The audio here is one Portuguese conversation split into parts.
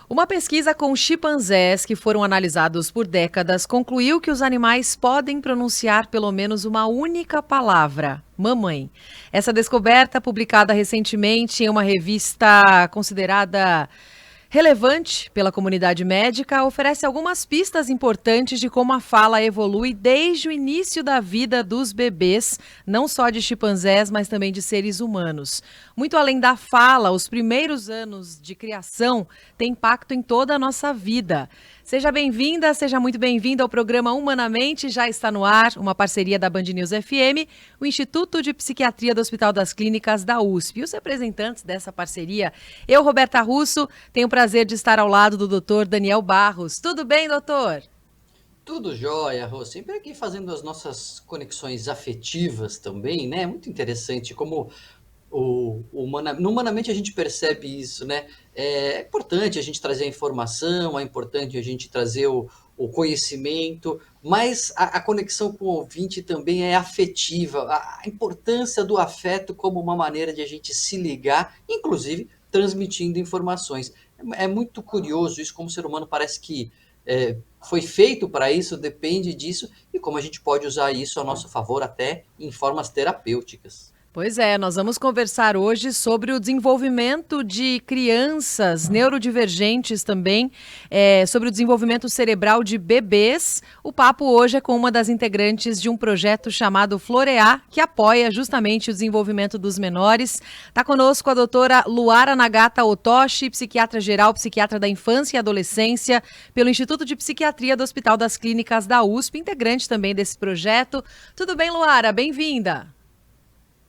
Uma pesquisa com chimpanzés que foram analisados por décadas concluiu que os animais podem pronunciar pelo menos uma única palavra, mamãe. Essa descoberta, publicada recentemente em uma revista considerada relevante pela comunidade médica, oferece algumas pistas importantes de como a fala evolui desde o início da vida dos bebês, não só de chimpanzés, mas também de seres humanos. Muito além da fala, os primeiros anos de criação têm impacto em toda a nossa vida. Seja bem-vinda, seja muito bem-vindo ao programa Humanamente, já está no ar, uma parceria da Band News FM, o Instituto de Psiquiatria do Hospital das Clínicas da USP. E os representantes dessa parceria, eu, Roberta Russo, tenho o prazer de estar ao lado do doutor Daniel Barros. Tudo bem, doutor? Tudo jóia, Rô. Sempre aqui fazendo as nossas conexões afetivas também, né? Muito interessante como humanamente a gente percebe isso, né? É importante a gente trazer a informação, é importante a gente trazer o conhecimento, mas a conexão com o ouvinte também é afetiva. A importância do afeto como uma maneira de a gente se ligar, inclusive transmitindo informações. É muito curioso isso, como o ser humano parece que foi feito para isso, depende disso, e como a gente pode usar isso a nosso favor até em formas terapêuticas. Pois é, nós vamos conversar hoje sobre o desenvolvimento de crianças neurodivergentes também, sobre o desenvolvimento cerebral de bebês. O papo hoje é com uma das integrantes de um projeto chamado Florear, que apoia justamente o desenvolvimento dos menores. Está conosco a doutora Luara Nagata Otoshi, psiquiatra geral, psiquiatra da infância e adolescência, pelo Instituto de Psiquiatria do Hospital das Clínicas da USP, integrante também desse projeto. Tudo bem, Luara? Bem-vinda.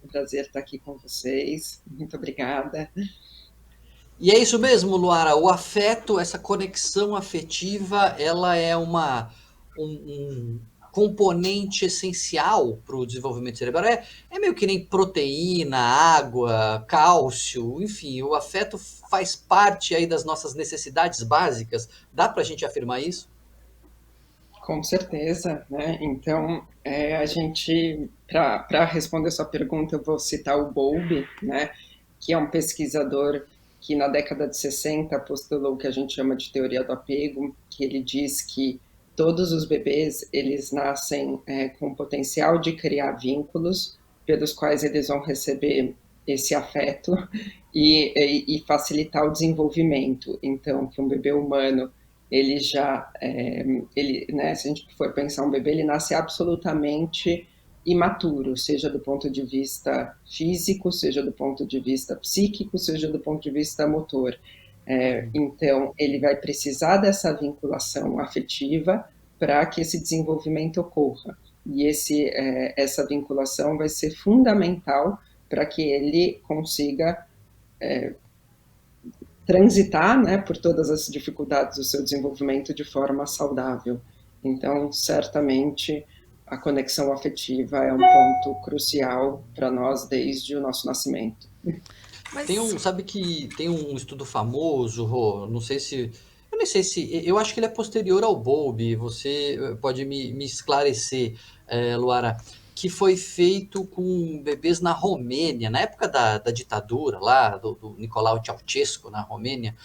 Um prazer estar aqui com vocês. Muito obrigada. E é isso mesmo, Luara. O afeto, essa conexão afetiva, ela é um componente essencial para o desenvolvimento cerebral. É meio que nem proteína, água, cálcio, enfim, o afeto faz parte aí das nossas necessidades básicas. Dá para a gente afirmar isso? Com certeza, né? Então, a gente, para responder sua pergunta, eu vou citar o Bowlby, né? Que é um pesquisador que na década de 60 postulou o que a gente chama de teoria do apego, que ele diz que todos os bebês, eles nascem com o potencial de criar vínculos pelos quais eles vão receber esse afeto e facilitar o desenvolvimento. Então, que um bebê humano ele já, né, se a gente for pensar um bebê, ele nasce absolutamente imaturo, seja do ponto de vista físico, seja do ponto de vista psíquico, seja do ponto de vista motor. Então, ele vai precisar dessa vinculação afetiva para que esse desenvolvimento ocorra. E essa vinculação vai ser fundamental para que ele consiga transitar, né, por todas as dificuldades do seu desenvolvimento de forma saudável. Então, certamente, a conexão afetiva é um ponto crucial para nós desde o nosso nascimento. Sabe que tem um estudo famoso, Rô, não sei se, eu nem sei se, eu acho que ele é posterior ao Bowlby, você pode me esclarecer, Luara, que foi feito com bebês na Romênia, na época da ditadura lá, do Nicolau Ceausescu na Romênia,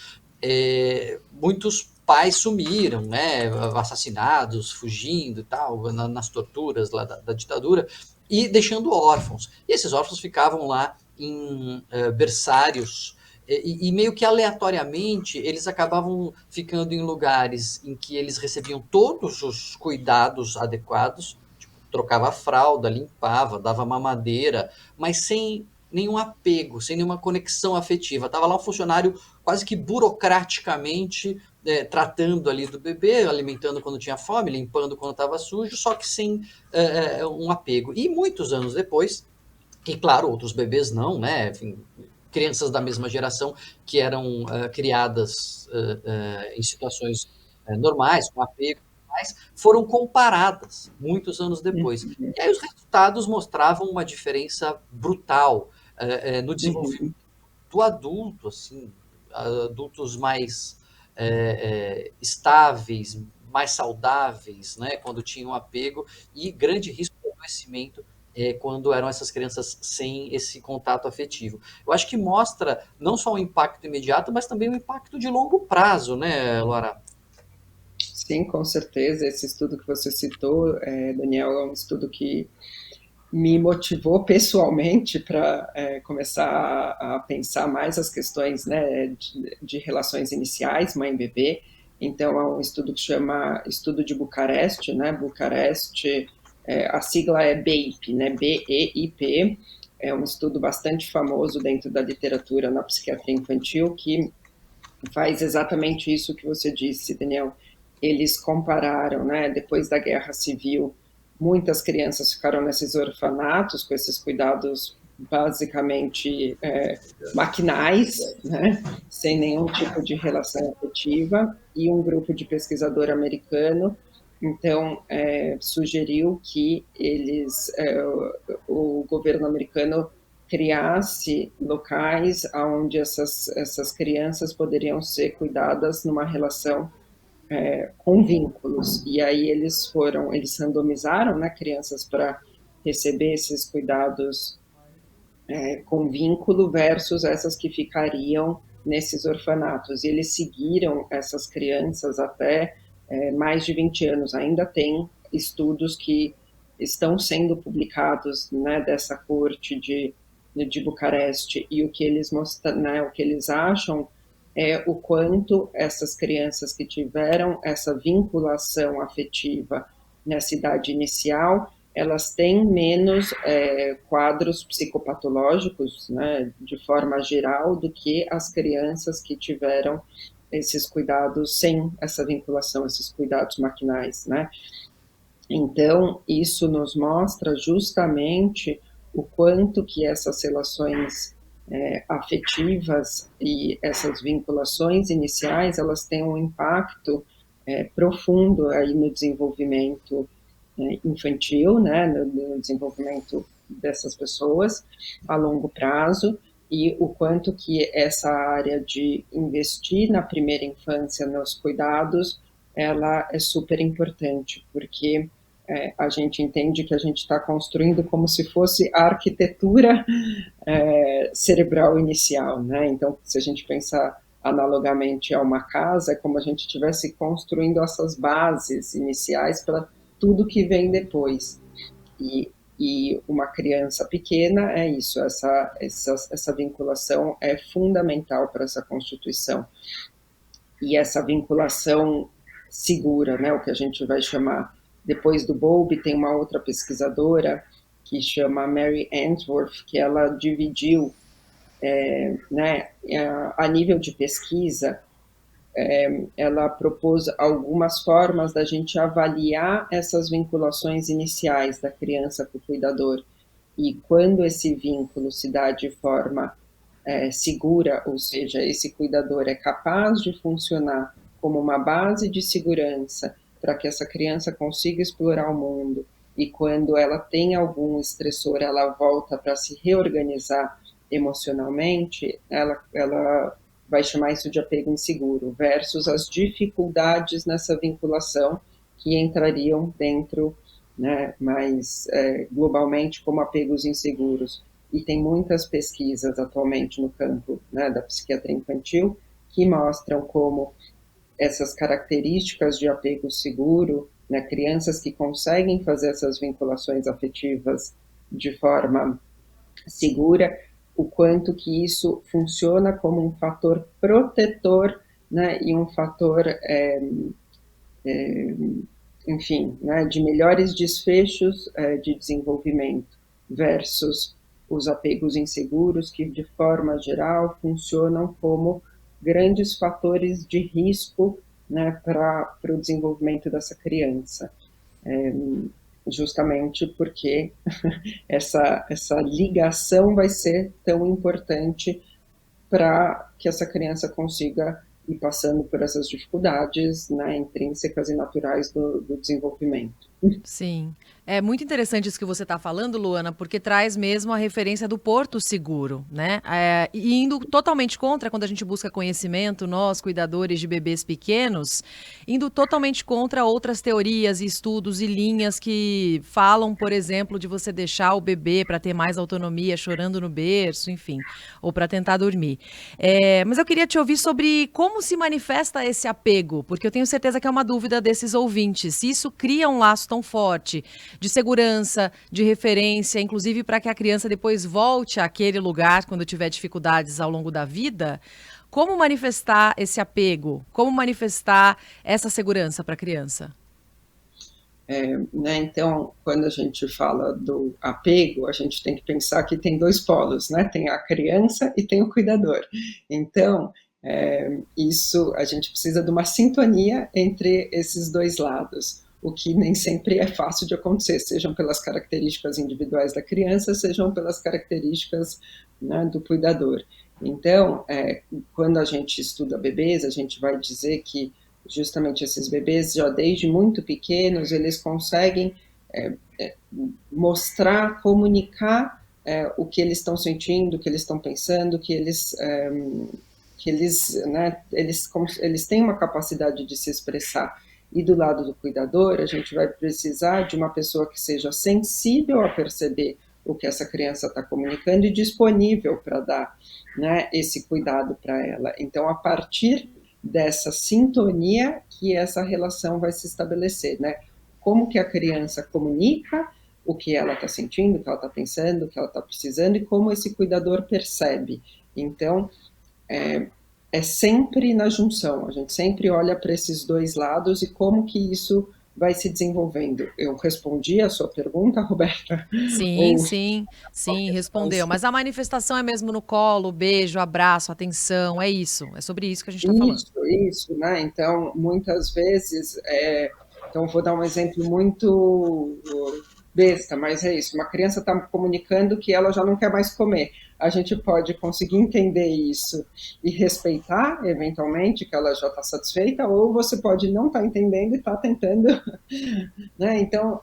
muitos pais sumiram, né, assassinados, fugindo e tal, nas torturas lá da ditadura, e deixando órfãos. E esses órfãos ficavam lá em berçários e meio que aleatoriamente eles acabavam ficando em lugares em que eles recebiam todos os cuidados adequados, tipo, trocava a fralda, limpava, dava mamadeira, mas sem nenhum apego, sem nenhuma conexão afetiva. Tava lá um funcionário quase que burocraticamente tratando ali do bebê, alimentando quando tinha fome, limpando quando estava sujo, só que sem um apego. E muitos anos depois, e claro, outros bebês não, né? Enfim, crianças da mesma geração que eram criadas em situações normais, com apego, mas foram comparadas muitos anos depois. Uhum, E aí os resultados mostravam uma diferença brutal no desenvolvimento uhum, do adulto, assim, adultos mais estáveis, mais saudáveis, né? Quando tinham apego, e grande risco de adoecimento quando eram essas crianças sem esse contato afetivo. Eu acho que mostra não só o impacto imediato, mas também o impacto de longo prazo, né, Laura? Sim, com certeza. Esse estudo que você citou, Daniel, é um estudo que me motivou pessoalmente para começar a pensar mais as questões, né, de relações iniciais, mãe-bebê. Então, é um estudo que chama Estudo de Bucareste, né? Bucareste, a sigla é BEIP, né? BEIP. É um estudo bastante famoso dentro da literatura na psiquiatria infantil que faz exatamente isso que você disse, Daniel. Eles compararam, né, depois da Guerra Civil, muitas crianças ficaram nesses orfanatos com esses cuidados basicamente maquinais, né, sem nenhum tipo de relação afetiva, e um grupo de pesquisador americano, então, sugeriu que o governo americano criasse locais onde essas crianças poderiam ser cuidadas numa relação com vínculos. E aí eles randomizaram, né, crianças para receber esses cuidados com vínculo versus essas que ficariam nesses orfanatos. E eles seguiram essas crianças até mais de 20 anos. Ainda tem estudos que estão sendo publicados, né, dessa corte de Bucareste, e o que eles mostram, né, o que eles acham é o quanto essas crianças que tiveram essa vinculação afetiva nessa idade inicial, elas têm menos quadros psicopatológicos, né, de forma geral, do que as crianças que tiveram esses cuidados sem essa vinculação, esses cuidados maquinais, né? Então, isso nos mostra justamente o quanto que essas relações afetivas e essas vinculações iniciais, elas têm um impacto profundo aí no desenvolvimento infantil, né, no desenvolvimento dessas pessoas a longo prazo, e o quanto que essa área de investir na primeira infância, nos cuidados, ela é super importante, porque a gente entende que a gente está construindo como se fosse a arquitetura cerebral inicial, né? Então, se a gente pensar analogamente a uma casa, é como a gente estivesse construindo essas bases iniciais para tudo que vem depois. E uma criança pequena é isso, essa vinculação é fundamental para essa constituição. E essa vinculação segura, né, o que a gente vai chamar, depois do Bowlby, tem uma outra pesquisadora que chama Mary Ainsworth, que ela dividiu, né, a nível de pesquisa, ela propôs algumas formas da gente avaliar essas vinculações iniciais da criança com o cuidador. E quando esse vínculo se dá de forma segura, ou seja, esse cuidador é capaz de funcionar como uma base de segurança para que essa criança consiga explorar o mundo, e quando ela tem algum estressor, ela volta para se reorganizar emocionalmente, ela vai chamar isso de apego inseguro, versus as dificuldades nessa vinculação que entrariam dentro, né, mais globalmente como apegos inseguros. E tem muitas pesquisas atualmente no campo, né, da psiquiatria infantil que mostram como essas características de apego seguro, né, crianças que conseguem fazer essas vinculações afetivas de forma segura, o quanto que isso funciona como um fator protetor, né, e um fator, enfim, né, de melhores desfechos de desenvolvimento, versus os apegos inseguros, que de forma geral funcionam como grandes fatores de risco, né, para o desenvolvimento dessa criança. Justamente porque essa ligação vai ser tão importante para que essa criança consiga ir passando por essas dificuldades, né, intrínsecas e naturais do desenvolvimento. Sim. É muito interessante isso que você está falando, Luana, porque traz mesmo a referência do Porto Seguro, né? E indo totalmente contra quando a gente busca conhecimento, nós, cuidadores de bebês pequenos, indo totalmente contra outras teorias e estudos e linhas que falam, por exemplo, de você deixar o bebê para ter mais autonomia chorando no berço, enfim, ou para tentar dormir. Mas eu queria te ouvir sobre como se manifesta esse apego, porque eu tenho certeza que é uma dúvida desses ouvintes. Se isso cria um laço tão forte de segurança, de referência, inclusive para que a criança depois volte àquele lugar quando tiver dificuldades ao longo da vida, como manifestar esse apego? Como manifestar essa segurança para a criança? Né? Então, quando a gente fala do apego, a gente tem que pensar que tem dois polos, né? Tem a criança e tem o cuidador. Então, isso a gente precisa de uma sintonia entre esses dois lados, o que nem sempre é fácil de acontecer, sejam pelas características individuais da criança, sejam pelas características, né, do cuidador. Então, quando a gente estuda bebês, a gente vai dizer que justamente esses bebês, já desde muito pequenos, eles conseguem mostrar, comunicar o que eles estão sentindo, o que eles estão pensando, né, eles têm uma capacidade de se expressar. E do lado do cuidador, a gente vai precisar de uma pessoa que seja sensível a perceber o que essa criança está comunicando e disponível para dar, né, esse cuidado para ela. Então, a partir dessa sintonia que essa relação vai se estabelecer, né? Como que a criança comunica o que ela está sentindo, o que ela está pensando, o que ela está precisando e como esse cuidador percebe. Então, é sempre na junção, a gente sempre olha para esses dois lados e como que isso vai se desenvolvendo. Eu respondi a sua pergunta, Roberta? Sim, Ou sim, sim, respondeu. Mas a manifestação é mesmo no colo, beijo, abraço, atenção, é isso. É sobre isso que a gente está falando. isso, né? Então, muitas vezes, então vou dar um exemplo muito besta, mas é isso. Uma criança está comunicando que ela já não quer mais comer. A gente pode conseguir entender isso e respeitar, eventualmente, que ela já está satisfeita, ou você pode não estar entendendo e estar tentando, né? Então,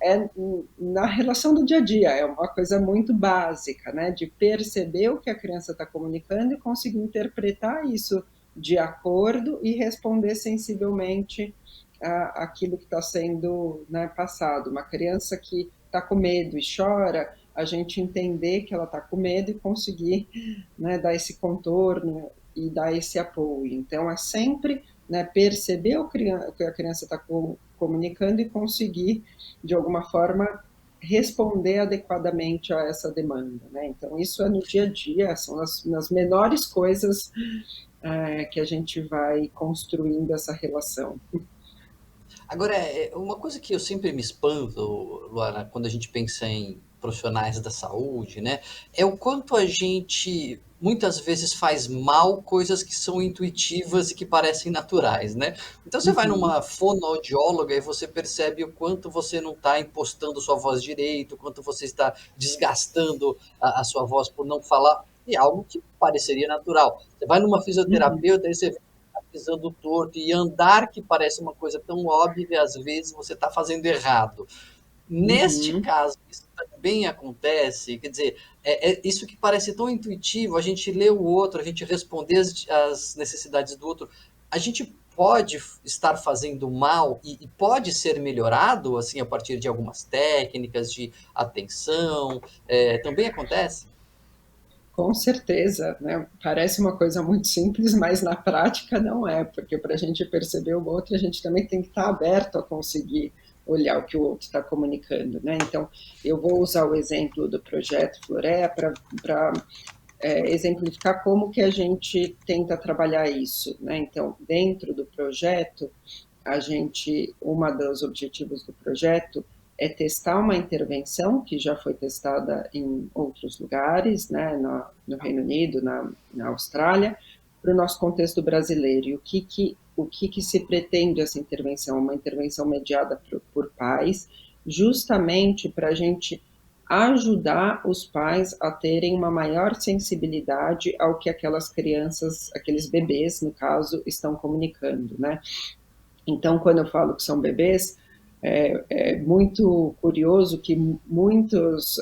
na relação do dia a dia, é uma coisa muito básica, né? De perceber o que a criança está comunicando e conseguir interpretar isso de acordo e responder sensivelmente aquilo que está sendo, né, passado. Uma criança que está com medo e chora, a gente entender que ela está com medo e conseguir, né, dar esse contorno e dar esse apoio. Então, é sempre, né, perceber o que a criança está comunicando e conseguir, de alguma forma, responder adequadamente a essa demanda, né? Então, isso é no dia a dia, são nas menores coisas que a gente vai construindo essa relação. Agora, uma coisa que eu sempre me espanto, Luana, quando a gente pensa em profissionais da saúde, né, é o quanto a gente muitas vezes faz mal coisas que são intuitivas e que parecem naturais, né? Então você vai Uhum, numa fonoaudióloga e você percebe o quanto você não está impostando sua voz direito, o quanto você está desgastando a sua voz por não falar, e algo que pareceria natural. Você vai numa uhum, fisioterapeuta e você pisando torto e andar que parece uma coisa tão óbvia, às vezes você está fazendo errado. Neste uhum. caso, isso também acontece, quer dizer, isso que parece tão intuitivo, a gente lê o outro, a gente responder as necessidades do outro, a gente pode estar fazendo mal e pode ser melhorado, assim, a partir de algumas técnicas de atenção, também acontece? Com certeza, né? Parece uma coisa muito simples, mas na prática não é, porque para a gente perceber o outro, a gente também tem que estar aberto a conseguir olhar o que o outro está comunicando, né? Então, eu vou usar o exemplo do projeto Florea para exemplificar como que a gente tenta trabalhar isso, né? Então, dentro do projeto, uma dos objetivos do projeto é testar uma intervenção que já foi testada em outros lugares, né, no Reino Unido, na Austrália, para o nosso contexto brasileiro. E o que se pretende essa intervenção? Uma intervenção mediada por pais, justamente para a gente ajudar os pais a terem uma maior sensibilidade ao que aquelas crianças, aqueles bebês, no caso, estão comunicando, né? Então, quando eu falo que são bebês, É muito curioso que muitos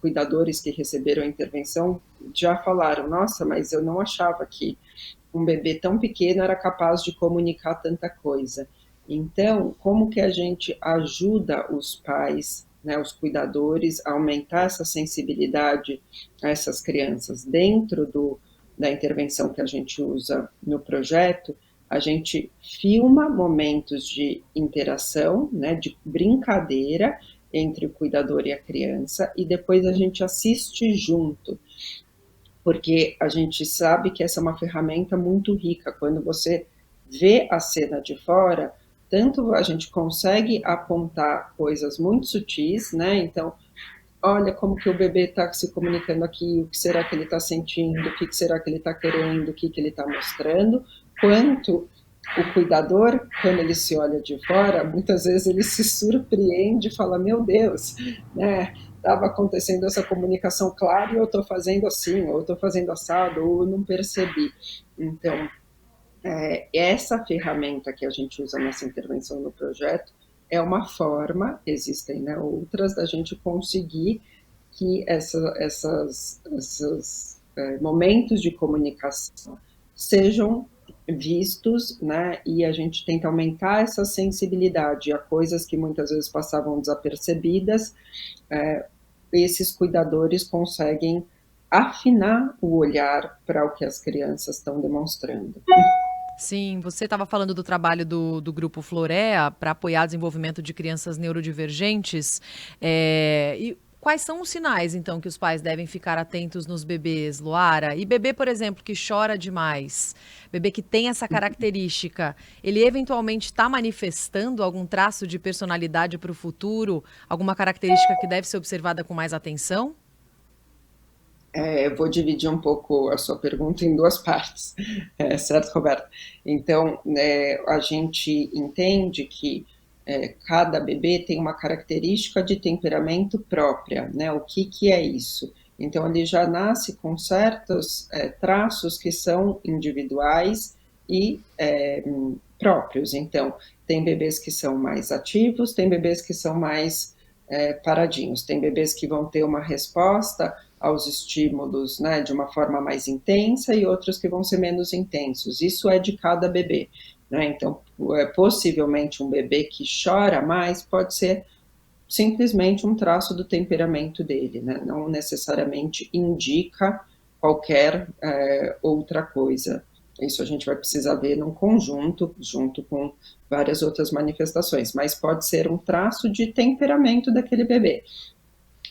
cuidadores que receberam a intervenção já falaram, nossa, mas eu não achava que um bebê tão pequeno era capaz de comunicar tanta coisa. Então, como que a gente ajuda os pais, né, os cuidadores, a aumentar essa sensibilidade a essas crianças dentro da intervenção que a gente usa no projeto? A gente filma momentos de interação, né, de brincadeira entre o cuidador e a criança, e depois a gente assiste junto, porque a gente sabe que essa é uma ferramenta muito rica. Quando você vê a cena de fora, tanto a gente consegue apontar coisas muito sutis, né? Então, olha como que o bebê está se comunicando aqui, o que será que ele está sentindo, o que será que ele está querendo, o que ele está mostrando, quanto o cuidador, quando ele se olha de fora, muitas vezes ele se surpreende e fala, meu Deus, né? Estava acontecendo essa comunicação clara e eu estou fazendo assim, ou eu estou fazendo assado, ou eu não percebi. Então, essa ferramenta que a gente usa nessa intervenção no projeto é uma forma, existem, né, outras, da gente conseguir que esses momentos de comunicação sejam vistos, né, e a gente tenta aumentar essa sensibilidade a coisas que muitas vezes passavam desapercebidas. Esses cuidadores conseguem afinar o olhar para o que as crianças estão demonstrando. Sim, você estava falando do trabalho do Grupo Florea para apoiar o desenvolvimento de crianças neurodivergentes. E quais são os sinais, então, que os pais devem ficar atentos nos bebês, Luara? E bebê, por exemplo, que chora demais, bebê que tem essa característica, ele eventualmente está manifestando algum traço de personalidade para o futuro, alguma característica que deve ser observada com mais atenção? Eu vou dividir um pouco a sua pergunta em duas partes, certo, Roberto? Então, a gente entende que cada bebê tem uma característica de temperamento própria, né? O que é isso? Então, ele já nasce com certos traços que são individuais e próprios. Então, tem bebês que são mais ativos, tem bebês que são mais paradinhos, tem bebês que vão ter uma resposta aos estímulos, né, de uma forma mais intensa e outros que vão ser menos intensos. Isso é de cada bebê, né? Então, possivelmente um bebê que chora mais pode ser simplesmente um traço do temperamento dele, né? Não necessariamente indica qualquer outra coisa. Isso a gente vai precisar ver num conjunto, junto com várias outras manifestações, mas pode ser um traço de temperamento daquele bebê,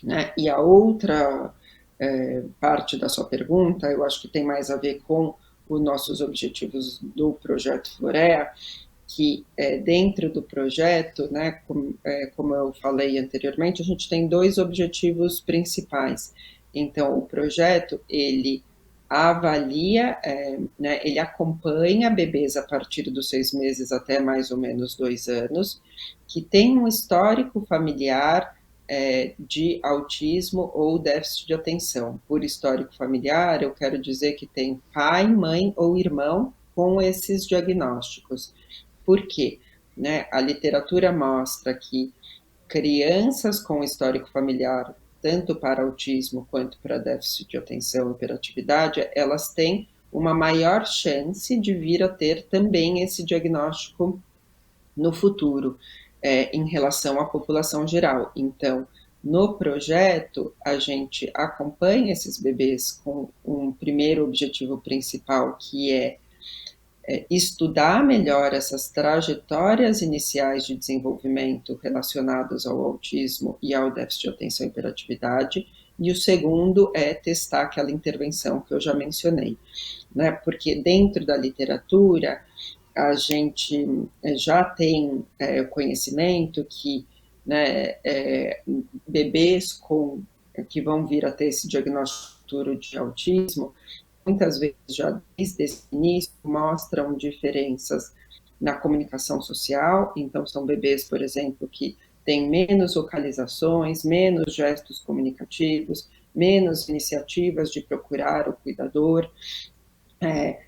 né? E a outra parte da sua pergunta, eu acho que tem mais a ver com os nossos objetivos do Projeto Florea, que dentro do projeto, né, como eu falei anteriormente, a gente tem dois objetivos principais. Então, o projeto, ele avalia, né, ele acompanha bebês a partir dos 6 meses até mais ou menos 2 anos, que tem um histórico familiar de autismo ou déficit de atenção. Por histórico familiar, eu quero dizer que tem pai, mãe ou irmão com esses diagnósticos. Por quê? Né? A literatura mostra que crianças com histórico familiar, tanto para autismo quanto para déficit de atenção e hiperatividade, elas têm uma maior chance de vir a ter também esse diagnóstico no futuro, em relação à população geral. Então, no projeto, a gente acompanha esses bebês com um primeiro objetivo principal, que é estudar melhor essas trajetórias iniciais de desenvolvimento relacionadas ao autismo e ao déficit de atenção e hiperatividade, e o segundo é testar aquela intervenção que eu já mencionei, né? Porque dentro da literatura a gente já tem o conhecimento que, né, bebês que vão vir a ter esse diagnóstico de autismo, muitas vezes já desde esse início mostram diferenças na comunicação social. Então, são bebês, por exemplo, que têm menos vocalizações, menos gestos comunicativos, menos iniciativas de procurar o cuidador.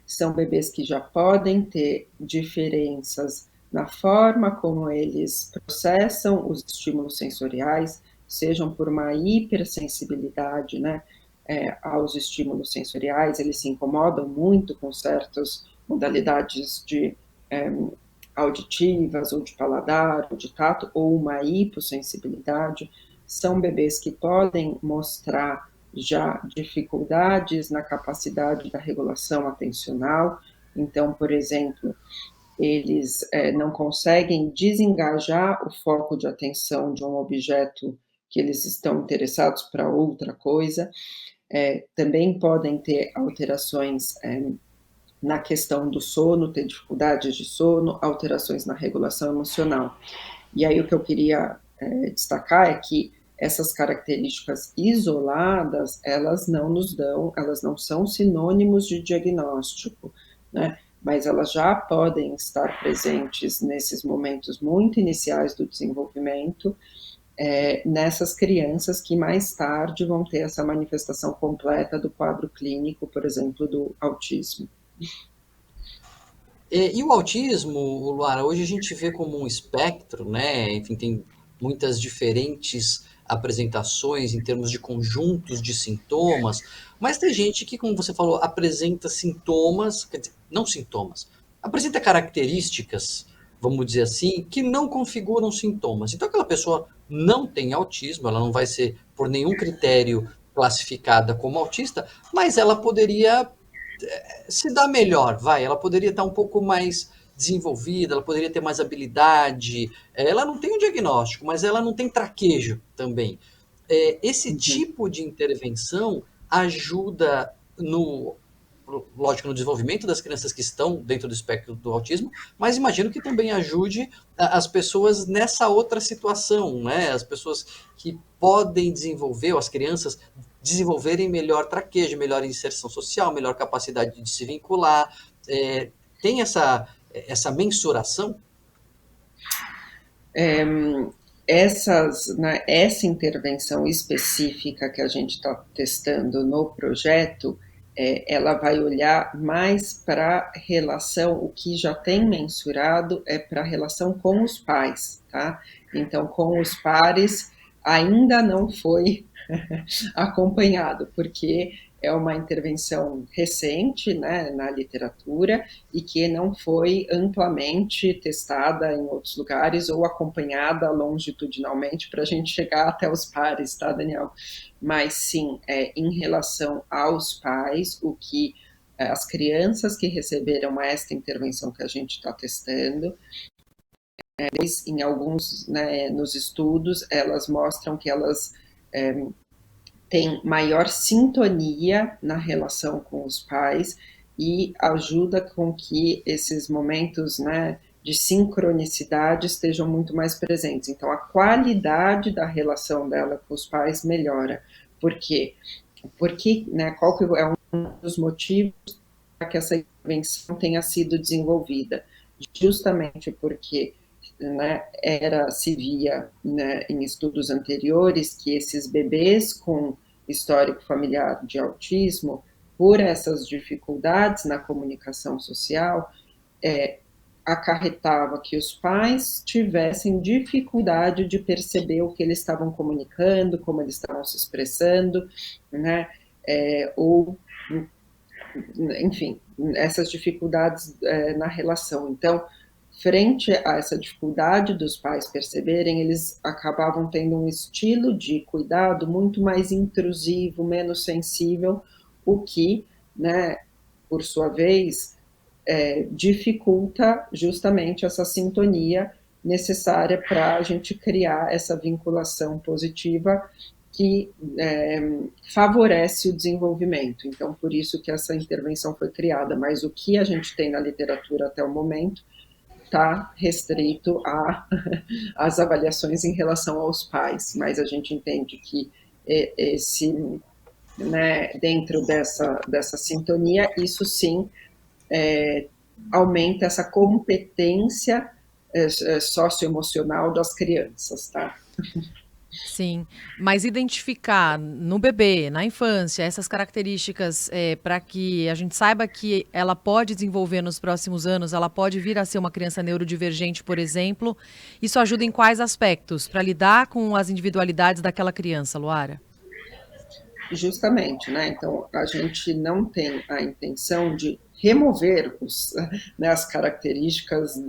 São bebês que já podem ter diferenças na forma como eles processam os estímulos sensoriais, sejam por uma hipersensibilidade, né, aos estímulos sensoriais, eles se incomodam muito com certas modalidades de auditivas, ou de paladar, ou de tato, ou uma hipossensibilidade. São bebês que podem mostrar já dificuldades na capacidade da regulação atencional. Então, por exemplo, eles não conseguem desengajar o foco de atenção de um objeto que eles estão interessados para outra coisa. Também podem ter alterações na questão do sono, ter dificuldades de sono, alterações na regulação emocional. E aí o que eu queria destacar é que essas características isoladas, elas não são sinônimos de diagnóstico, né? Mas elas já podem estar presentes nesses momentos muito iniciais do desenvolvimento, nessas crianças que mais tarde vão ter essa manifestação completa do quadro clínico, por exemplo, do autismo. E o autismo, Luara, hoje a gente vê como um espectro, né? Enfim, tem muitas diferentes apresentações em termos de conjuntos de sintomas, mas tem gente que, como você falou, apresenta sintomas, quer dizer, não sintomas, apresenta características, vamos dizer assim, que não configuram sintomas. Então aquela pessoa não tem autismo, ela não vai ser por nenhum critério classificada como autista, mas ela poderia se dar melhor, vai, ela poderia estar um pouco mais desenvolvida, ela poderia ter mais habilidade, ela não tem um diagnóstico, mas ela não tem traquejo também. Esse tipo de intervenção ajuda lógico, no desenvolvimento das crianças que estão dentro do espectro do autismo, mas imagino que também ajude as pessoas nessa outra situação, né? As pessoas que podem desenvolver, ou as crianças desenvolverem melhor traquejo, melhor inserção social, melhor capacidade de se vincular. Tem essa mensuração? Essa intervenção específica que a gente está testando no projeto, ela vai olhar mais para a relação, o que já tem mensurado é para a relação com os pais, tá? Então, com os pares ainda não foi acompanhado, porque é uma intervenção recente, né, na literatura e que não foi amplamente testada em outros lugares ou acompanhada longitudinalmente para a gente chegar até os pares, tá, Daniel? Mas sim, em relação aos pais, o que as crianças que receberam esta intervenção que a gente está testando, em alguns, né, nos estudos, elas mostram que elas tem maior sintonia na relação com os pais e ajuda com que esses momentos, né, de sincronicidade estejam muito mais presentes. Então, a qualidade da relação dela com os pais melhora. Por quê? Porque, né, qual que é um dos motivos para que essa intervenção tenha sido desenvolvida? Justamente porque, né, se via, né, em estudos anteriores que esses bebês com histórico familiar de autismo, por essas dificuldades na comunicação social, acarretava que os pais tivessem dificuldade de perceber o que eles estavam comunicando, como eles estavam se expressando, né, ou, enfim, essas dificuldades na relação. Então, frente a essa dificuldade dos pais perceberem, eles acabavam tendo um estilo de cuidado muito mais intrusivo, menos sensível, o que, né, por sua vez, dificulta justamente essa sintonia necessária para a gente criar essa vinculação positiva que favorece o desenvolvimento. Então, por isso que essa intervenção foi criada, mas o que a gente tem na literatura até o momento está restrito às avaliações em relação aos pais, mas a gente entende que né, dentro dessa sintonia, isso sim aumenta essa competência socioemocional das crianças, tá? Sim, mas identificar no bebê, na infância, essas características para que a gente saiba que ela pode desenvolver nos próximos anos, ela pode vir a ser uma criança neurodivergente, por exemplo, isso ajuda em quais aspectos? Para lidar com as individualidades daquela criança, Luara? Justamente, né? Então, a gente não tem a intenção de remover né, as características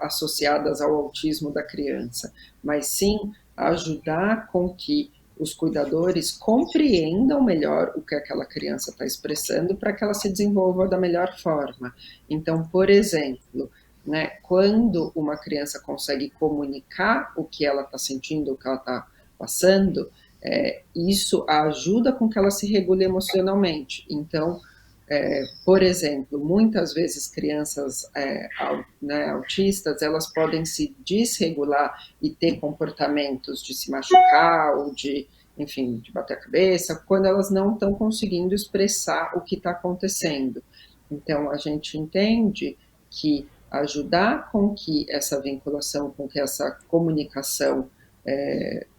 associadas ao autismo da criança, mas sim ajudar com que os cuidadores compreendam melhor o que aquela criança está expressando para que ela se desenvolva da melhor forma. Então, por exemplo, né, quando uma criança consegue comunicar o que ela está sentindo, o que ela está passando, isso ajuda com que ela se regule emocionalmente. Então, por exemplo, muitas vezes crianças autistas, elas podem se desregular e ter comportamentos de se machucar ou de, enfim, de bater a cabeça, quando elas não estão conseguindo expressar o que está acontecendo. Então, a gente entende que ajudar com que essa vinculação, com que essa comunicação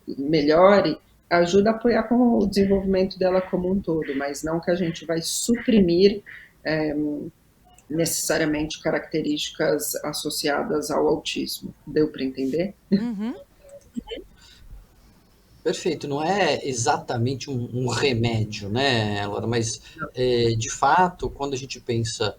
melhore, ajuda a apoiar com o desenvolvimento dela como um todo, mas não que a gente vai suprimir necessariamente características associadas ao autismo. Deu para entender? Uhum. Perfeito, não é exatamente um remédio, né, Laura? Mas, de fato, quando a gente pensa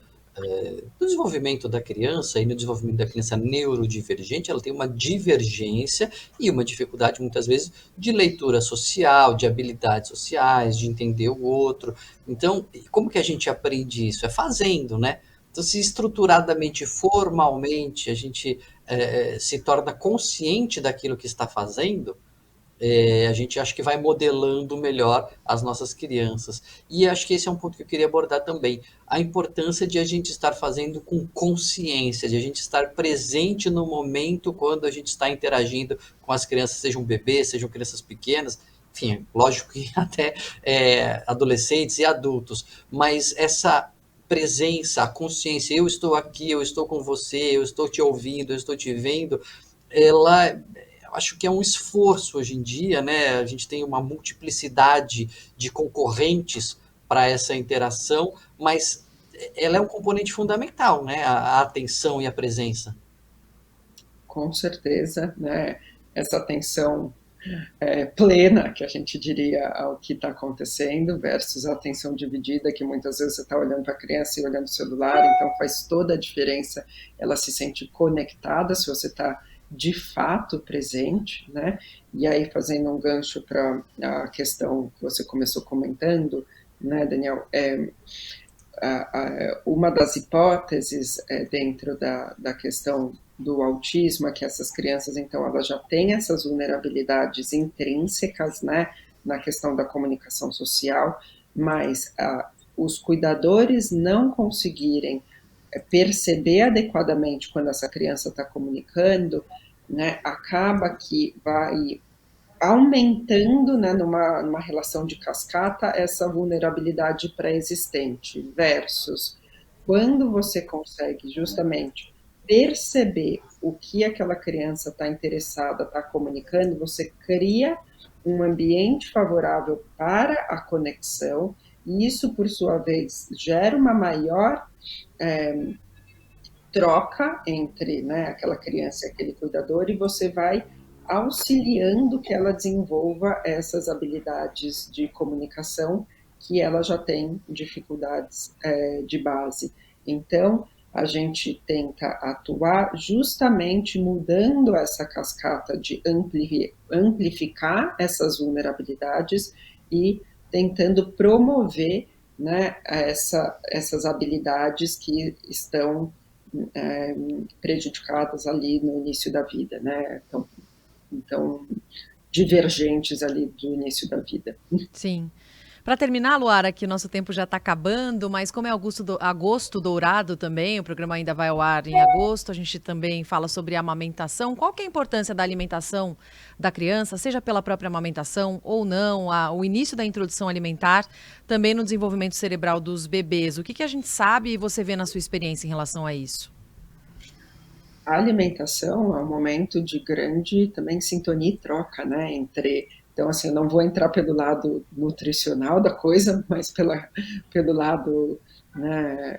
no desenvolvimento da criança e no desenvolvimento da criança neurodivergente, ela tem uma divergência e uma dificuldade, muitas vezes, de leitura social, de habilidades sociais, de entender o outro. Então, como que a gente aprende isso? É fazendo, né? Então, se estruturadamente, formalmente, a gente se torna consciente daquilo que está fazendo, a gente acha que vai modelando melhor as nossas crianças. E acho que esse é um ponto que eu queria abordar também. A importância de a gente estar fazendo com consciência, de a gente estar presente no momento quando a gente está interagindo com as crianças, sejam bebês, sejam crianças pequenas, enfim, lógico que até adolescentes e adultos, mas essa presença, a consciência, eu estou aqui, eu estou com você, eu estou te ouvindo, eu estou te vendo, ela acho que é um esforço hoje em dia, né? A gente tem uma multiplicidade de concorrentes para essa interação, mas ela é um componente fundamental, né? A atenção e a presença. Com certeza, né? Essa atenção plena, que a gente diria, ao que está acontecendo, versus a atenção dividida, que muitas vezes você está olhando para a criança e olhando o celular, então faz toda a diferença, ela se sente conectada se você está de fato presente, né? E aí, fazendo um gancho para a questão que você começou comentando, né, Daniel, uma das hipóteses dentro da questão do autismo é que essas crianças, então, elas já têm essas vulnerabilidades intrínsecas, né, na questão da comunicação social, mas os cuidadores não conseguirem perceber adequadamente quando essa criança está comunicando, né, acaba que vai aumentando, né, numa relação de cascata, essa vulnerabilidade pré-existente, versus quando você consegue justamente perceber o que aquela criança está interessada, está comunicando, você cria um ambiente favorável para a conexão, e isso, por sua vez, gera uma maior troca entre, né, aquela criança e aquele cuidador, e você vai auxiliando que ela desenvolva essas habilidades de comunicação que ela já tem dificuldades de base. Então, a gente tenta atuar justamente mudando essa cascata de amplificar essas vulnerabilidades e tentando promover, né, essas habilidades que estão prejudicadas ali no início da vida, né? Então, divergentes ali do início da vida. Sim. Para terminar, Luara, que o nosso tempo já está acabando, mas como é agosto dourado também, o programa ainda vai ao ar em agosto, a gente também fala sobre a amamentação. Qual que é a importância da alimentação da criança, seja pela própria amamentação ou não, o início da introdução alimentar, também no desenvolvimento cerebral dos bebês? O que a gente sabe e você vê na sua experiência em relação a isso? a alimentação é um momento de grande também sintonia e troca, né, então, assim, eu não vou entrar pelo lado nutricional da coisa, mas pelo lado, né,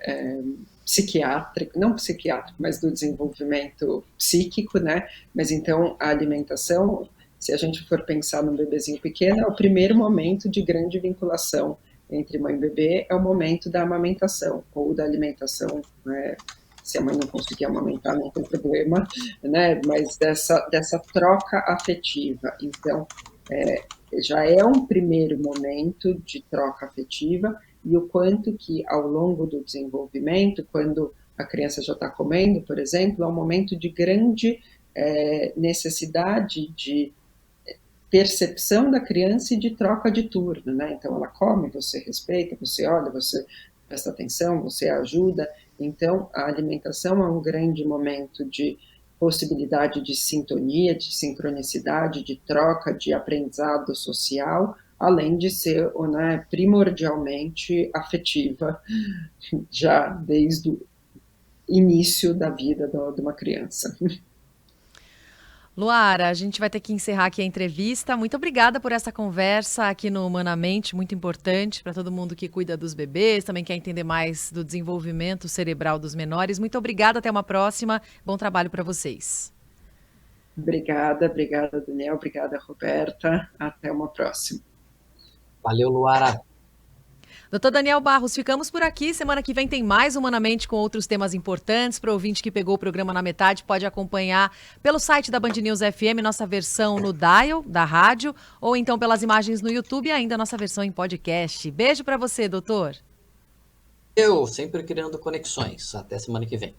psiquiátrico, não psiquiátrico, mas do desenvolvimento psíquico, né, mas então a alimentação, se a gente for pensar num bebezinho pequeno, é o primeiro momento de grande vinculação entre mãe e bebê, é o momento da amamentação, ou da alimentação, né, se a mãe não conseguir amamentar, não tem problema, né? Mas dessa troca afetiva. Então, já é um primeiro momento de troca afetiva, e o quanto que, ao longo do desenvolvimento, quando a criança já está comendo, por exemplo, é um momento de grande necessidade de percepção da criança e de troca de turno, né? Então, ela come, você respeita, você olha, você presta atenção, você ajuda. Então, a alimentação é um grande momento de possibilidade de sintonia, de sincronicidade, de troca, de aprendizado social, além de ser, né, primordialmente afetiva, já desde o início da vida de uma criança. Luara, a gente vai ter que encerrar aqui a entrevista. Muito obrigada por essa conversa aqui no Humanamente, muito importante para todo mundo que cuida dos bebês, também quer entender mais do desenvolvimento cerebral dos menores. Muito obrigada, até uma próxima. Bom trabalho para vocês. Obrigada, Daniel, obrigada, Roberta. Até uma próxima. Valeu, Luara. Doutor Daniel Barros, ficamos por aqui. Semana que vem tem mais Humanamente com outros temas importantes. Para o ouvinte que pegou o programa na metade, pode acompanhar pelo site da Band News FM, nossa versão no dial da rádio, ou então pelas imagens no YouTube e ainda nossa versão em podcast. Beijo para você, doutor. Eu sempre criando conexões. Até semana que vem.